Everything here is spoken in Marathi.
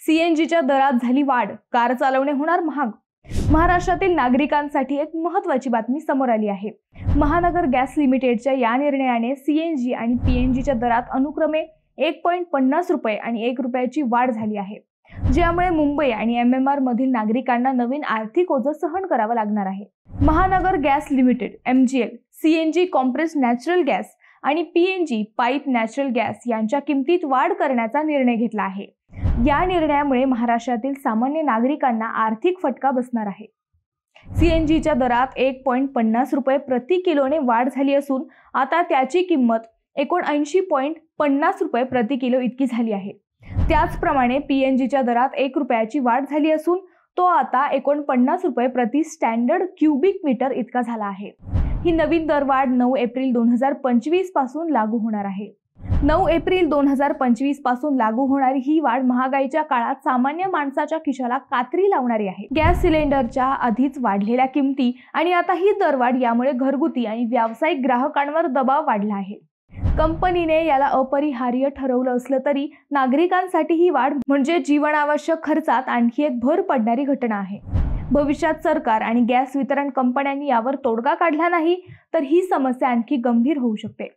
सीएनजीच्या दरात झाली वाढ, कार चालवणे होणार महाग। महाराष्ट्रातील नागरिकांसाठी एक महत्त्वाची बातमी समोर आली आहे। महानगर गॅस लिमिटेडच्या या निर्णयाने सीएनजी आणि पीएनजीच्या दरात अनुक्रमे 1.50 रुपये आणि 1 रुपयाची वाढ झाली आहे, ज्यामुळे मुंबई आणि एमएमआर मधील नागरिकांना नवीन आर्थिक ओझं सहन करावं लागणार आहे। महानगर gas limited MGL CNG compressed natural gas आणि पीएनजी पाईप नॅचरल गॅस यांच्या किमतीत वाढ करण्याचा निर्णय घेतला आहे। या निर्णयामुळे महाराष्ट्रातील सामान्य नागरिकांना आर्थिक फटका बसणार आहे। सीएनजीच्या दरात 1.50 रुपये प्रति किलोने वाढ झाली असून आता त्याची किंमत 79.50 रुपये प्रति किलो इतकी झाली आहे। त्याचप्रमाणे पीएनजीच्या दरात 1 रुपयाची वाढ झाली असून तो आता 49 रुपये प्रति स्टँडर्ड क्यूबिक मीटर इतका झाला आहे। ही नवीन दरवाढ 9 एप्रिल 2025 पासून लागू होणार आहे। 9 एप्रिल 2025 पासून लागू होणारी ही वाढ महागाईच्या काळात सामान्य माणसाच्या खिशाला कात्री लावणारी आहे। गॅस सिलेंडरच्या आधीच वाढलेल्या किमती आणि आता ही दरवाढ यामुळे घरगुती आणि व्यावसायिक ग्राहकांवर दबाव वाढला आहे। कंपनीने याला अपरिहार्य ठरवलं असलं तरी नागरिकांसाठी ही वाढ म्हणजे जीवनावश्यक खर्चात आणखी एक भर पडणारी घटना आहे। भविष्यात सरकार आणि गॅस वितरण कंपन्यांनी यावर तोडगा काढला नाही तर ही समस्या आणखी गंभीर होऊ शकते।